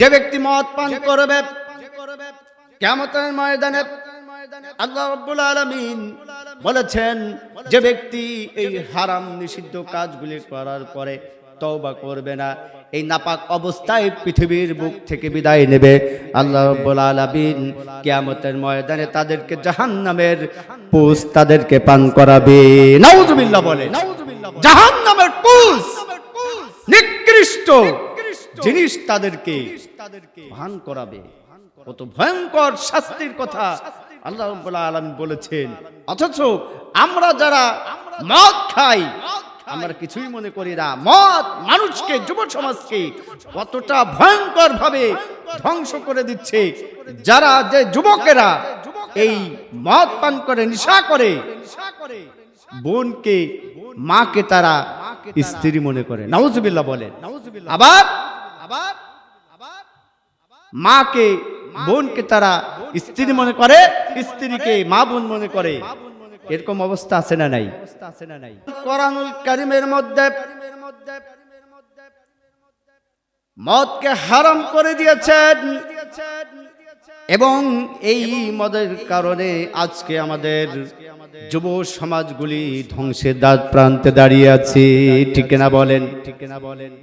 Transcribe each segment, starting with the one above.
যে ব্যক্তি মদ পান করবে কিয়ামতের ময়দানে আল্লাহ রাব্বুল আলামিন বলেছেন, যে ব্যক্তি এই হারাম নিষিদ্ধ কাজগুলি করার পরে তওবা করবে না, এই নাপাক অবস্থায় পৃথিবীর বুক থেকে বিদায় নেবে, আল্লাহ রাব্বুল আলামিন কিয়ামতের ময়দানে তাদেরকে জাহান্নামের পুষ তাদেরকে পান করাবে। নাউযুবিল্লাহ বলে, জাহান্নামের পুষ নিকৃষ্ট জিনিস তাদেরকে পান করাবে। কত ভয়ঙ্কর শাস্তির কথা আল্লাহ রাব্বুল আলামিন বলেছেন। অথচ আমরা যারা মদ খাই আমরা কিছুই মনে করি না। মদ মানুষকে, যুব সমাজকে কতটা ভয়ঙ্কর ভাবে ধ্বংস করে দিচ্ছে। যারা যে যুবকেরা এই মদ পান করে, নেশা করে, বোনকে, মাকে তারা স্ত্রী মনে করে। নাউযুবিল্লাহ বলেন। আবার মাকে, বোনকে তারা স্ত্রী মনে করে, স্ত্রীকে মা বোন মনে করে। এরকম অবস্থা আছে না নাই? কোরআনুল কারীমের মধ্যে মদকে হারাম করে দিয়েছেন এবং এই মদের কারণে আজকে আমাদের যুব সমাজগুলি ধ্বংসের দ্বার প্রান্তে দাঁড়িয়ে আছে। ঠিক না বলেন?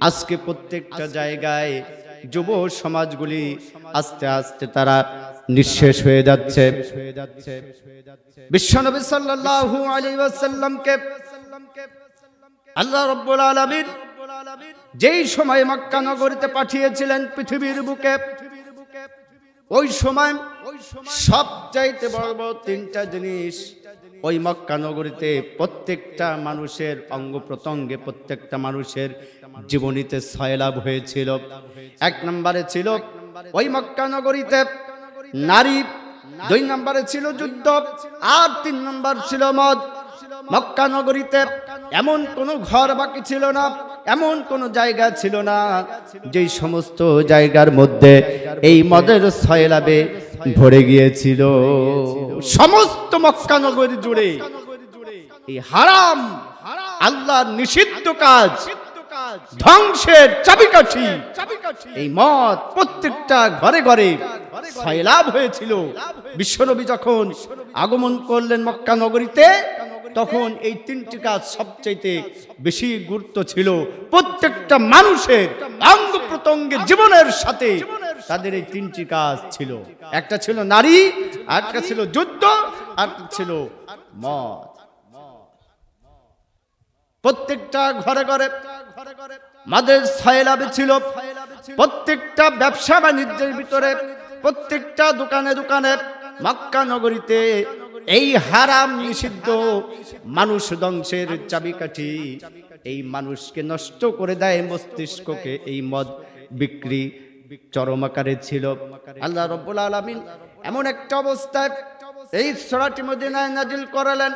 আজকে প্রত্যেকটা জায়গায় যুব সমাজগুলি আস্তে আস্তে তারা নিঃশেষ হয়ে যাচ্ছে। বিশ্বনবী সাল্লাল্লাহু আলাইহি ওয়াসাল্লামকে আল্লাহ রাব্বুল আলামিন যেই সময় মক্কা নগরীতে পাঠিয়েছিলেন পৃথিবীর বুকে, ওই সময় সবচাইতে বড় বড় তিনটা জিনিস ওই মক্কা নগরীতে প্রত্যেকটা মানুষের অঙ্গ প্রত্যঙ্গে, প্রত্যেকটা মানুষের জীবনীতে সয়লাভ হয়েছিল। এক নম্বরে ছিল ওই মক্কা নগরীতে নারী, দুই নম্বরে ছিল যুদ্ধ, আর তিন নম্বর ছিল মদ। মক্কা নগরীতে এমন কোন ঘর বাকি ছিল না, এমন কোন জায়গা ছিল না যেই সমস্ত জায়গার মধ্যে এই মদের সয়লাবে ভরে গিয়েছিল। সমস্ত মক্কা নগরী জুড়ে এই হারাম, আল্লাহর নিষিদ্ধ কাজ, ধ্বংসের চাবিকাঠি এই মদ প্রত্যেকটা ঘরে ঘরে সয়লাভ হয়েছিল। বিশ্বনবী যখন আগমন করলেন মক্কা নগরীতে, তখন এই তিনটি কাজ সবচাইতে বেশি গুরুত্ব ছিল। প্রত্যেকটা মানুষের অঙ্গ প্রত্যঙ্গের জীবনের সাথে তাদের এই তিনটি কাজ ছিল। একটা ছিল নারী, আরেকটা ছিল যুদ্ধ, আরেকটা ছিল মদ। প্রত্যেকটা ঘরে ঘরে মদের সয়লাভ ছিল। প্রত্যেকটা ব্যবসা বাণিজ্যের ভিতরে, প্রত্যেকটা দোকানে দোকানে মক্কা নগরীতে এই হারাম নিষিদ্ধ মানুষ ধ্বংসের চাবিকাঠি, এই মানুষকে নষ্ট করে দেয় মস্তিষ্ককে, এই মদ বিক্রি চরম আকারে ছিল। আল্লাহ রাব্বুল আলামিন এমন একটা অবস্থায় এই সূরাটি মদিনায় নাজিল করালেন।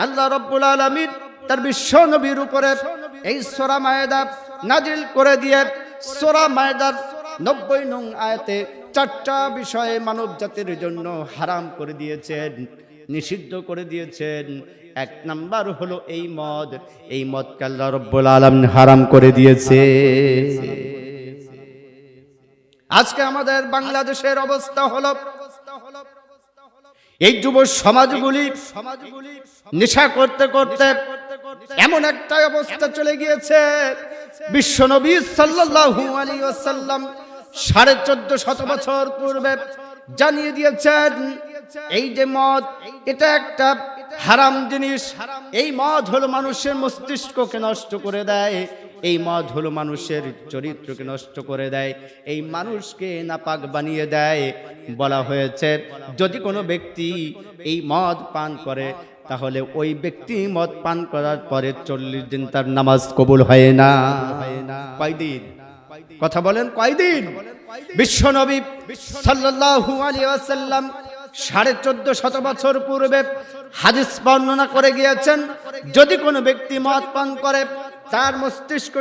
আল্লাহ রাব্বুল আলামিন তার বিশ্ব নবীর উপরে এই সূরা মায়েদা নাজিল করে দিয়ে সূরা মায়েদার 90 নং আয়াতে চারটা বিষয়ে মানব জাতির জন্য হারাম করে দিয়েছেন, নিষিদ্ধ করে দিয়েছেন। এক নাম্বার হলো এই মদ। এই মদকে আল্লাহ রাব্বুল আলামিন হারাম করে দিয়েছে। আজকে আমাদের বাংলাদেশের অবস্থা হলো এই যুব সমাজগুলি নেশা করতে করতে এমন একটা অবস্থা চলে গিয়েছে। বিশ্বনবী সাল্লাল্লাহু আলাইহি ওয়াসাল্লাম 1450 বছর পূর্বে জানিয়ে দিয়েছেন, এই যে মদ, এটা একটা হারাম জিনিস। এই মদ হলো মানুষের মস্তিষ্ককে নষ্ট করে দেয়, এই মদ হলো মানুষের চরিত্রকে নষ্ট করে দেয়, এই মানুষকে নাপাক বানিয়ে দেয়। বলা হয়েছে, যদি কোনো ব্যক্তি এই মদ পান করে তাহলে ওই ব্যক্তি মদ পান করার পরে 40 দিন তার নামাজ কবুল হয় না। কয়দিন? কথা বলেন, কয়দিন? বিশ্বনবী সাল্লাল্লাহু আলাইহি ওয়াসাল্লাম 1450 বছর পূর্বে হাদিস বর্ণনা করে গিয়েছেন, যদি কোনো ব্যক্তি মদ পান করে তার মস্তিষ্ক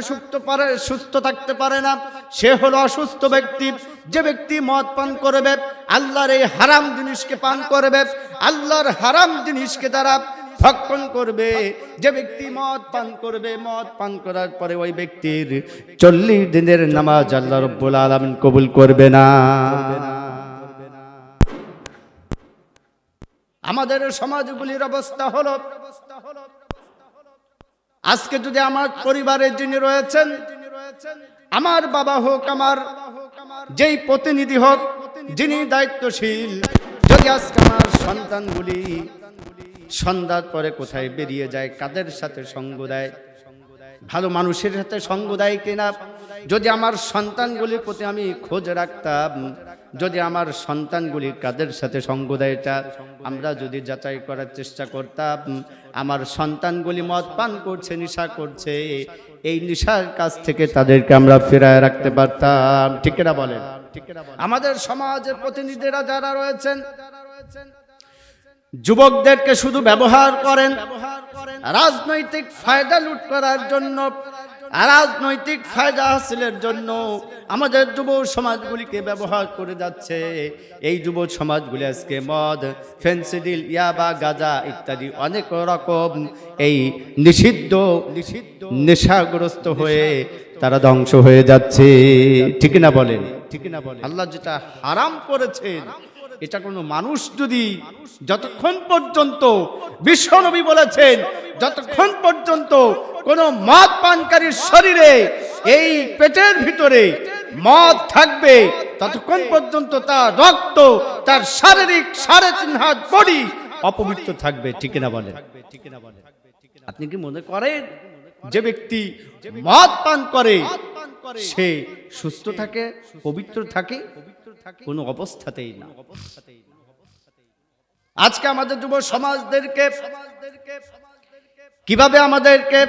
সুস্থ থাকতে পারে না, সে হলো অসুস্থ ব্যক্তি। যে ব্যক্তি মদ পান করবে, আল্লাহর এই হারাম জিনিসকে পান করবে, আল্লাহর হারাম জিনিসকে দ্বারা ভক্ষণ করবে, যে ব্যক্তি মদ পান করবে, মদ পান করার পরে ওই ব্যক্তির 40 দিনের নামাজ আল্লাহ রাব্বুল আলামিন কবুল করবে না। আমাদের সমাজগুলির অবস্থা হলো, আজকে যদি আমার পরিবারে যিনি রয়েছেন, আমার বাবা হোক, আমার যেই প্রতিনিধি হোক, যিনি দায়িত্বশীল, যদি আজকে আমার সন্তানগুলি সন্ধ্যার পরে কোথায় বেরিয়ে যায়, কাদের সাথে সঙ্গ দেয়, ভালো মানুষের সাথে সঙ্গ দেয় কিনা, যদি আমার সন্তানগুলির প্রতি আমি খোঁজ রাখতাম, যদি আমার সন্তানগুলি কাদের সাথে সঙ্গ দেয় এটা আমরা যদি যাচাই করার চেষ্টা করতাম, আমার সন্তানগুলি মদ পান করছে, নেশা করছে, এই নেশার কাছ থেকে তাদেরকে আমরা ফেরায় রাখতে পারতাম। ঠিক না বলেন? আমাদের সমাজের প্রতিনিধিরা যারা রয়েছেন, যুবকদেরকে শুধু ব্যবহার করেন রাজনৈতিক ফায়দা লুট করার জন্য, রাজনৈতিক ফায়দা হাসিলের জন্য আমাদের যুব সমাজগুলিকে ব্যবহার করে যাচ্ছে। এই যুব সমাজগুলি আজকে মদ, ফেন্সিডিল, ইয়াবা, গাঁজা ইত্যাদি অনেক রকম এই নিষিদ্ধ নেশাগ্রস্ত হয়ে তারা ধ্বংস হয়ে যাচ্ছে। ঠিক না বলেন? ঠিক না বলেন? আল্লাহ যেটা হারাম করেছেন, এটা কোনো মানুষ যদি যতক্ষণ পর্যন্ত, বিশ্বনবী বলেছেন, যতক্ষণ পর্যন্ত কোনো মদ পানকারীর শরীরে এই পেটের ভিতরে মদ থাকবে, ততক্ষণ পর্যন্ত তার রক্ত, তার শারীরিক 3.5 হাত বডি অপবিত্র থাকবে। ঠিক না বলেন? আপনি কি মনে করেন যে ব্যক্তি মদ পান করে সে সুস্থ থাকে, পবিত্র থাকে? কোনো অবস্থাতেই না। আজকে আমাদের যুব সমাজদেরকে কিভাবে আমাদেরকে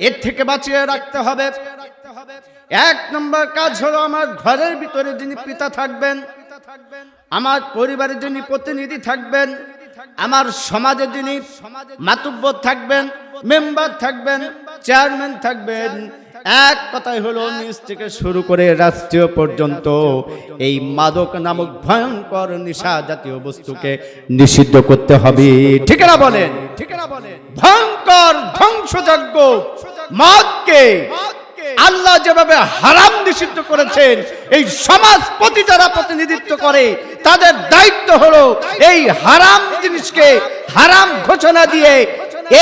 এর থেকে বাঁচিয়ে রাখতে হবে? 1 নম্বর কাজ হলো, আমার ঘরের ভিতরে যিনি পিতা থাকবেন, আমার পরিবারের যিনি প্রতিনিধি থাকবেন, আমার সমাজে যিনি মাতুব্বর থাকবেন, মেম্বার থাকবেন, চেয়ারম্যান থাকবেন, এক কথাই হলো নিচ থেকে শুরু করে রাষ্ট্রীয় পর্যন্ত এই মাদক নামক ভয়ঙ্কর নেশা জাতীয় বস্তুকে নিষিদ্ধ করতে হবে। ঠিক না বলেন? ঠিক না বলেন? ভয়ঙ্কর ধ্বংসযজ্ঞ মদকে আল্লাহ যেভাবে হারাম নিষিদ্ধ করেছেন, এই সমাজপতি যারা প্রতিনিধিত্ব করে তাদের দায়িত্ব হলো এই হারাম জিনিসকে হারাম ঘোষণা দিয়ে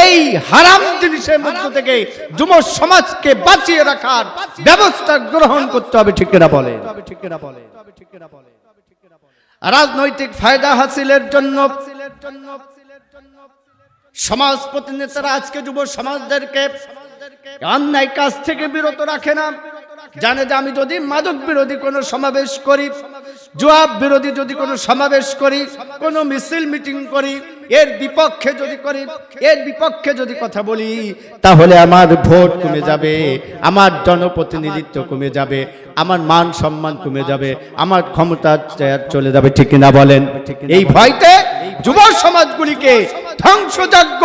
এই হারাম জিনিসের মধ্য থেকে যুব সমাজকে বাঁচিয়ে রাখার ব্যবস্থা গ্রহণ করতে হবে। ঠিক না বলে? রাজনৈতিক ফায়দা হাসিলের জন্য সমাজ প্রতিনিধিরা আজকে যুব সমাজদেরকে অন্যায় কাজ থেকে বিরত রাখে না। জানে যে আমি যদি মাদক বিরোধী কোনো সমাবেশ করি, জুয়া বিরোধী যদি কোনো সমাবেশ করি, কোনো মিছিল মিটিং করি, এর বিপক্ষে যদি করি, এর বিপক্ষে যদি কথা বলি, তাহলে আমার ভোট কমে যাবে, আমার জনপ্রতিনিধিত্ব কমে যাবে, আমার মান সম্মান কমে যাবে, আমার ক্ষমতা চলে যাবে। ঠিক না বলেন? এই ভয়তে যুব সমাজগুলিকে ধ্বংসযজ্ঞ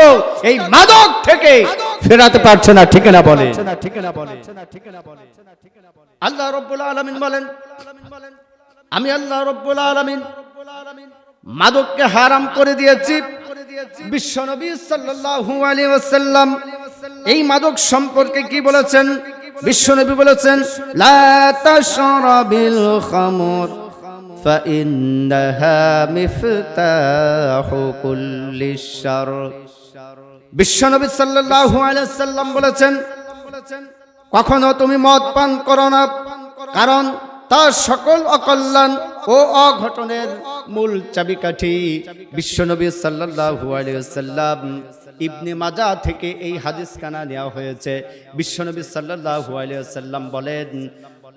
এই মাদক থেকে ফেরাতে পারছে না। ঠিক না বলে? আল্লাহ রাব্বুল আলামিন বলেন, আমি আল্লাহ রাব্বুল আলামিন মাদককে হারাম করে দিয়েছি। বিশ্বনবী সাল্লাল্লাহু আলাইহি ওয়াসাল্লাম এই মাদক সম্পর্কে কি বলেছেন? বিশ্বনবী বলেছেন, লা তাশরাবিল খামর ফাইন্নাহা মিফতাহু কুল্লি শার। বিশ্বনবী সাল্লাল্লাহু আলাইহি ওয়াসাল্লাম বলেছেন, কখনো তুমি মদ পান করো না, কারণ তার সকল অকল্যাণ ও অঘটনের মূল চাবিকাঠি। বিশ্বনবী সাল্লাল্লাহু আলাইহি ওয়াসাল্লাম ইবনে মাজাহ থেকে এই হাদিস কানা নেওয়া হয়েছে। বিশ্বনবী সাল্লাল্লাহু আলাইহি ওয়াসাল্লাম বলেন,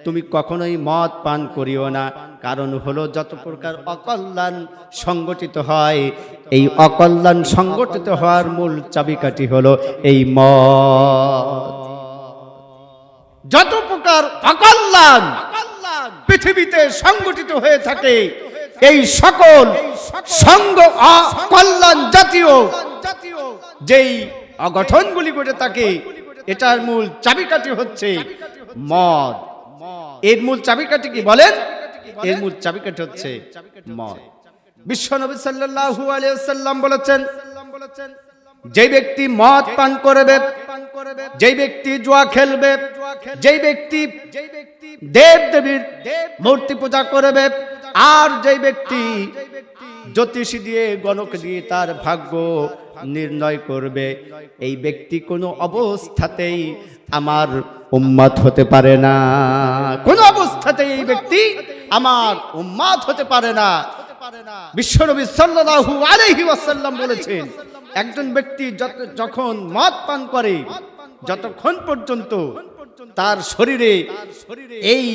তুমি কখনোই মদ পান করিও না, কারণ হলো যত প্রকার অকল্যাণ সংগঠিত হয়, এই অকল্যাণ সংগঠিত হওয়ার মূল চাবিকাঠি হলো এই মদ। যত প্রকার অকল্যাণ পৃথিবীতে সংগঠিত হয়ে থাকে, এই সকল সঙ্গ অকল্যাণ জাতীয় যেই অঘটনগুলি ঘটে থাকে, এটার মূল চাবিকাঠি হচ্ছে মদ। এর মূল চাবিকাঠি কি বলেন? এর মূল চাবিকাঠি হচ্ছে মদ। বিশ্বনবী সাল্লাল্লাহু আলাইহি ওয়াসাল্লাম বলেছেন, যেই ব্যক্তি মদ পান করবে, যেই ব্যক্তি জুয়া খেলবে, যেই ব্যক্তি দেব দেবীর মূর্তি পূজা করবে, আর যেই ব্যক্তি জ্যোতিষী দিয়ে গণক দিয়ে তার ভাগ্য নির্ণয় করবে, এই ব্যক্তি কোনো অবস্থাতেই আমার উম্মত হতে পারে না। কোনো অবস্থাতেই এই ব্যক্তি আমার উম্মত হতে পারে না। বিশ্বনবী সাল্লাল্লাহু আলাইহি ওয়াসাল্লাম বলেছেন, একজন ব্যক্তি যখন মদ পান করে, যতক্ষণ পর্যন্ত তার শরীরে এই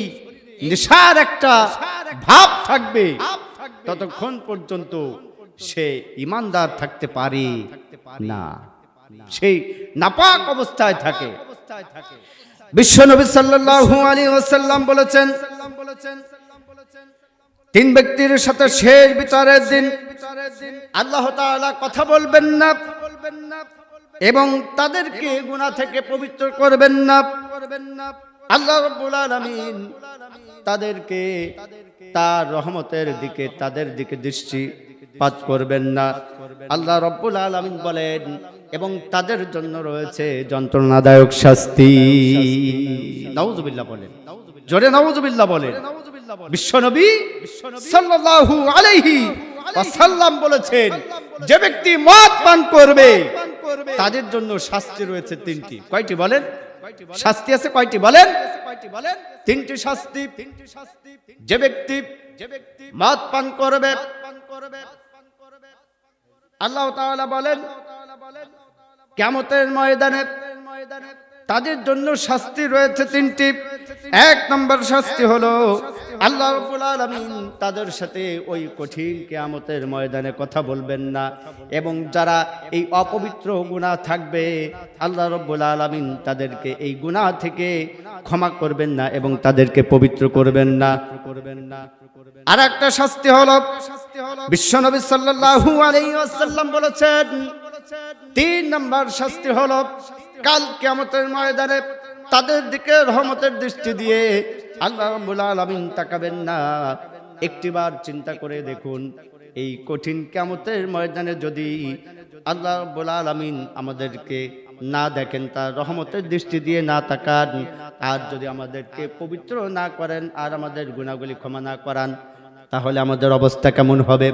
নেশার একটা ভাব থাকবে, ততক্ষণ পর্যন্ত সে ঈমানদার থাকতে পারে না, সেই নাপাক অবস্থায় থাকে। বিশ্বনবী সাল্লাল্লাহু আলাইহি ওয়াসাল্লাম বলেছেন, তিন ব্যক্তির সাথে শেষ বিচারের দিন আল্লাহ তাআলা কথা বলবেন না এবং তাদেরকে গুনাহ থেকে পবিত্র করবেন না। আল্লাহ রাব্বুল আলামিন তাদেরকে তার রহমতের দিকে, তাদের দিকে দৃষ্টিপাত করবেন না। আল্লাহ রাব্বুল আলামিন বলেন, এবং তাদের জন্য রয়েছে যন্ত্রণাদায়ক শাস্তি। নাউযুবিল্লাহ বলেন, জোরে নাউযুবিল্লাহ বলেন। বিশ্বনবী সাল্লাল্লাহু আলাইহি ওয়াসাল্লাম বলেছেন, যে ব্যক্তি মদ পান করবে তাদের জন্য শাস্তি রয়েছে তিনটি। কয়টি বলেন? শাস্তি আছে কয়টি বলেন? তিনটি শাস্তি। যে ব্যক্তি মদ পান করবে, আল্লাহ তাআলা বলেন কিয়ামতের ময়দানে তাদের জন্য শাস্তি রয়েছে তিনটি। এক নম্বর শাস্তি হলো আল্লাহ রাব্বুল আলামিন তাদের সাথে ওই কঠিন কিয়ামতের ময়দানে কথা বলবেন না, এবং যারা এই অপবিত্র গুনাহ থাকবে আল্লাহ রাব্বুল আলামিন তাদেরকে এই গুনাহ থেকে ক্ষমা করবেন না এবং তাদেরকে পবিত্র করবেন না। আর একটা শাস্তি হলো বিশ্বনবী সাল্লাল্লাহু আলাইহি ওয়াসাল্লাম বলেছেন, তিন নম্বর শাস্তি হলো কাল কিয়ামতের ময়দানে তাদের দিকে রহমতের দৃষ্টি দিয়ে আল্লাহ রাব্বুল আলামিন তাকাবেন না। একটিবার চিন্তা করে দেখুন, এই কঠিন কিয়ামতের ময়দানে যদি আল্লাহ রাব্বুল আলামিন আমাদেরকে না দেখেন, তার রহমতের দৃষ্টি দিয়ে না তাকান, আর যদি আমাদেরকে পবিত্র না করেন আর আমাদের গুনাহগুলি ক্ষমা না করান, তাহলে আমাদের অবস্থা কেমন হবে?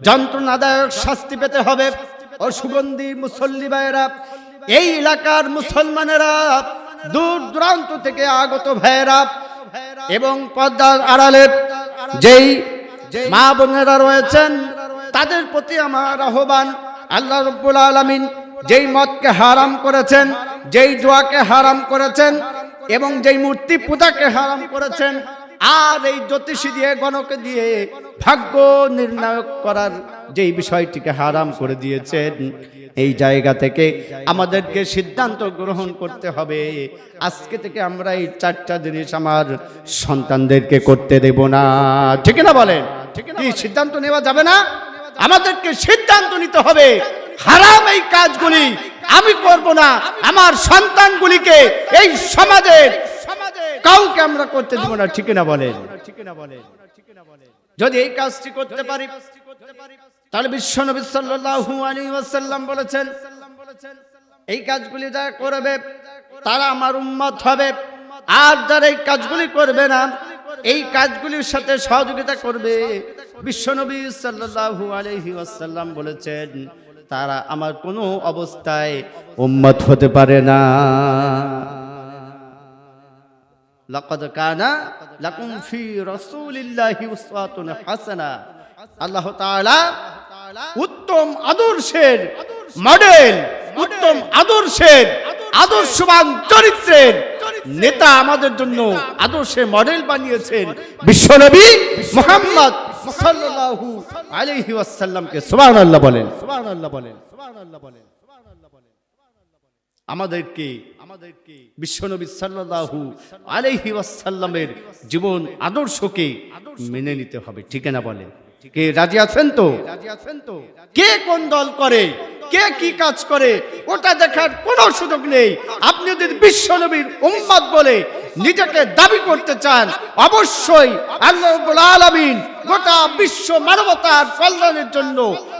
যন্ত্রণাদায়ক শাস্তি পেতে হবে। ও সুগন্ধি মুসল্লি ভাইয়েরা, এই এলাকার মুসলমানেরা, দূর দূরান্ত থেকে আগত ভাইয়েরা এবং পর্দার আড়ালে যেই মা বোনেরা রয়েছেন, তাদের প্রতি আমার আহ্বান, আল্লাহ রাব্বুল আলামিন যেই মদকে হারাম করেছেন, যেই জুয়াকে হারাম করেছেন এবং যেই মূর্তি পূজাকে হারাম করেছেন, আর এই জ্যোতিষী দিয়ে গণকে দিয়ে ভাগ্য নির্ণায়ক করার যেই বিষয়টিকে হারাম করে দিয়েছেন, এই জায়গা থেকে আমাদেরকে সিদ্ধান্ত গ্রহণ করতে হবে, আজকে থেকে আমরা এই চারটা জিনিস আমার সন্তানদেরকে করতে দেব না। ঠিক না বলেন? কি সিদ্ধান্ত নেওয়া যাবে না? আমাদেরকে সিদ্ধান্ত নিতে হবে, হারাম এই কাজগুলি আমি করব না, আমার সন্তানগুলিকে এই সমাজের কাউকে আমরা করতে দেব না। ঠিক না বলেন? যদি এই কাজটি করতে পারি, তাহলে বিশ্বনবী সাল্লাল্লাহু আলাইহি ওয়াসাল্লাম বলেছেন, এই কাজগুলি যারা করবে তারা আমার উম্মত হবে, আর যারা এই কাজগুলি করবে না, এই কাজগুলির সাথে সহযোগিতা করবে, বিশ্বনবী সাল্লাল্লাহু আলাইহি ওয়াসাল্লাম বলেছেন, তারা আমার কোনো অবস্থায় উম্মত হতে পারে না। লাকাদ কানা লাকুম ফি রাসূলিল্লাহি উসওয়াতুন হাসানাহ। আল্লাহ তাআলা উত্তম আদর্শের মডেল, উত্তম আদর্শের আদর্শবান চরিত্রের নেতা আমাদের জন্য আদর্শের মডেল বানিয়েছেন বিশ্বনবী মুহাম্মদ সাল্লাল্লাহু আলাইহি ওয়াসাল্লামকে। সুবহানাল্লাহ বলেন, সুবহানাল্লাহ বলেন, সুবহানাল্লাহ বলেন। আমাদেরকে বিশ্বনবী সাল্লাল্লাহু আলাইহি ওয়াসাল্লামের জীবন আদর্শকে মেনে নিতে হবে। ঠিক না বলেন? কে রাজি আছেন তো? কে কোন দল করে, কে কি কাজ করে, ওটা দেখার কোনো সুযোগ নেই। আপনি যদি বিশ্বনবীর উম্মত বলে নিজেকে দাবি করতে চান, অবশ্যই আল্লাহ রাব্বুল আলামিন গোটা বিশ্ব মানবতার কল্যাণের জন্য,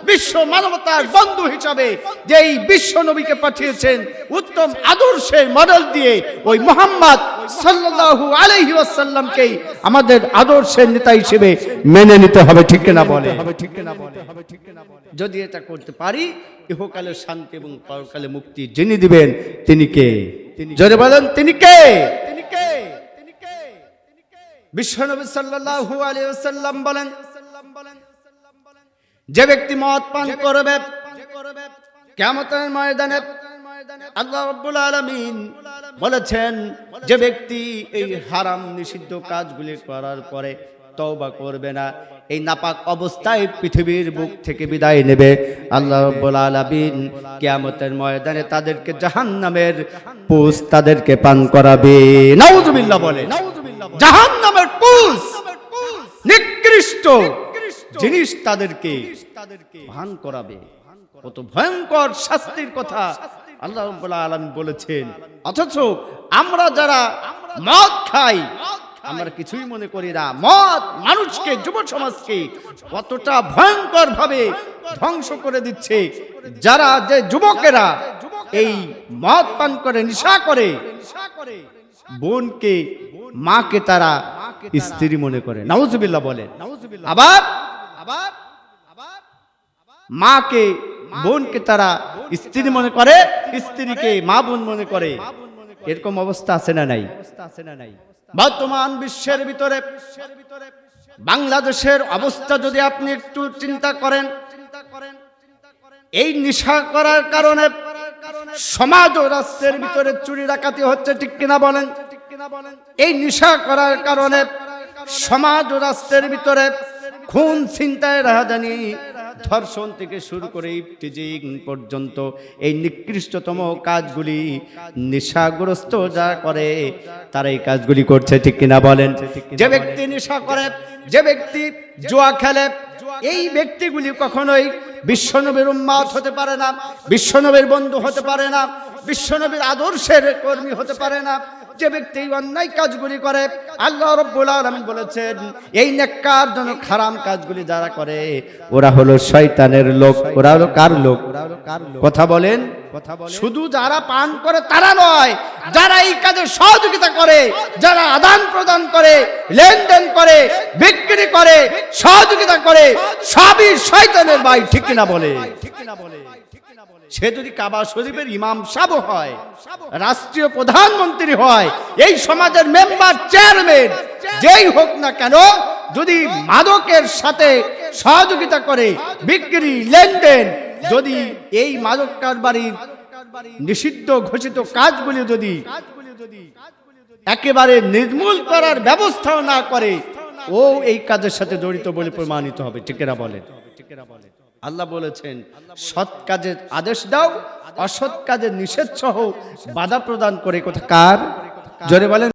বিশ্ব মানবতার বন্ধু হিসাবে যেই বিশ্ব নবীকে পাঠিয়েছেন উত্তম আদর্শের মডেল দিয়ে, ওই মুহাম্মদ সাল্লাল্লাহু আলাইহি ওয়াসাল্লামকেই আমাদের আদর্শের নেতা হিসেবে মেনে নিতে হবে, ঠিক কিনা বলে? যদি এটা করতে পারি, ইহকালে শান্তি এবং পরকালে মুক্তি যিনি দিবেন তিনি কে? জোরে বলেন, তিনি কে? বিশ্বনবী সাল্লাল্লাহু আলাইহি ওয়াসাল্লাম বলেন, যে ব্যক্তি মদ পান করবে কিয়ামতের ময়দানে আল্লাহ রাব্বুল আলামিন বলেছেন, যে ব্যক্তি এই হারাম নিষিদ্ধ কাজগুলি করার পরে তওবা করবে না, এই নাপাক অবস্থায় পৃথিবীর বুক থেকে বিদায় নেবে, আল্লাহ রাব্বুল আলামিন কিয়ামতের ময়দানে তাদেরকে জাহান্নামের পুষ তাদেরকে পান করাবে। নাউযুবিল্লাহ বলে, জাহান্নামের পুষ, নিকৃষ্ট জিনিস তাদেরকে পান করাবে। কত ভয়ঙ্কর শাস্তির কথা আল্লাহ রাব্বুল আলামিন বলেছেন। অথচ আমরা যারা মদ খাই আমরা কিছুই মনে করি না। মদ মানুষকে, যুব সমাজকে কতটা ভয়ঙ্কর ভাবে ধ্বংস করে দিচ্ছে। যারা যে যুবকেরা এই মদ পান করে, নেশা করে, বোনকে, মাকে তারা স্ত্রী মনে করে, নাউযুবিল্লাহ বলেন। আবার মাকে, বোনকে তারা স্ত্রী মনে করে, স্ত্রীকে মা বোন মনে করে। এরকম অবস্থা আছে না নাই? বর্তমান বিশ্বের ভিতরে বাংলাদেশের অবস্থা যদি আপনি একটু চিন্তা করেন, এই নেশা করার কারণে সমাজ ও রাষ্ট্রের ভিতরে চুরি ডাকাতি হচ্ছে, ঠিক কিনা বলেন? এই নেশা করার কারণে সমাজ ও রাষ্ট্রের ভিতরে খুন, ছিনতাই, রাহাজানি, ধর্ষণ থেকে শুরু করে ইফটিজিং পর্যন্ত এই নিকৃষ্টতম কাজগুলি নেশাগ্রস্ত যারা করে তারা এই কাজগুলি করছে, ঠিক কিনা বলেন? যে ব্যক্তি নেশা করে, যে ব্যক্তি জুয়া খেলে, এই ব্যক্তিগুলি কখনোই বিশ্বনবীর উম্মত হতে পারে না, বিশ্বনবীর বন্ধু হতে পারে না, বিশ্বনবীর আদর্শের কর্মী হতে পারে না। যে ব্যক্তি অন্যায় কাজগুলি করে, আল্লাহ রাব্বুল আলামিন বলেছেন, এই নেককারজনক হারাম কাজগুলি যারা করে ওরা হলো শয়তানের লোক। ওরা হলো কার লোক? কথা বলেন। শুধু যারা পান করে তারা নয়, যারা এই কাজে সহযোগিতা করে, যারা আদান প্রদান করে, লেনদেন করে, বিক্রি করে, সহযোগিতা করে, সবই শয়তানের ভাই, ঠিক কিনা বলে? সে যদি কাবা শরীফের ইমাম সাহেব হয়, রাষ্ট্রীয় প্রধানমন্ত্রী হয়, এই সমাজের মেম্বার, চেয়ারম্যান, যেই হোক না কেন, যদি মাদকের সাথে সহযোগিতা করে, বিক্রি, লেনদেন, যদি এই মাদক কারবারির নিষিদ্ধ ঘোষিত কাজগুলি যদি একেবারে নির্মূল করার ব্যবস্থাও না করে, ও এই কাজের সাথে জড়িত বলে প্রমাণিত হবে, ঠিক কিনা বলেন? আল্লাহ বলেছেন, সৎ কাজের আদেশ দাও, অসৎ কাজের নিষেধ সহ বাধা প্রদান করে। কথা কার? জোরে বলেন।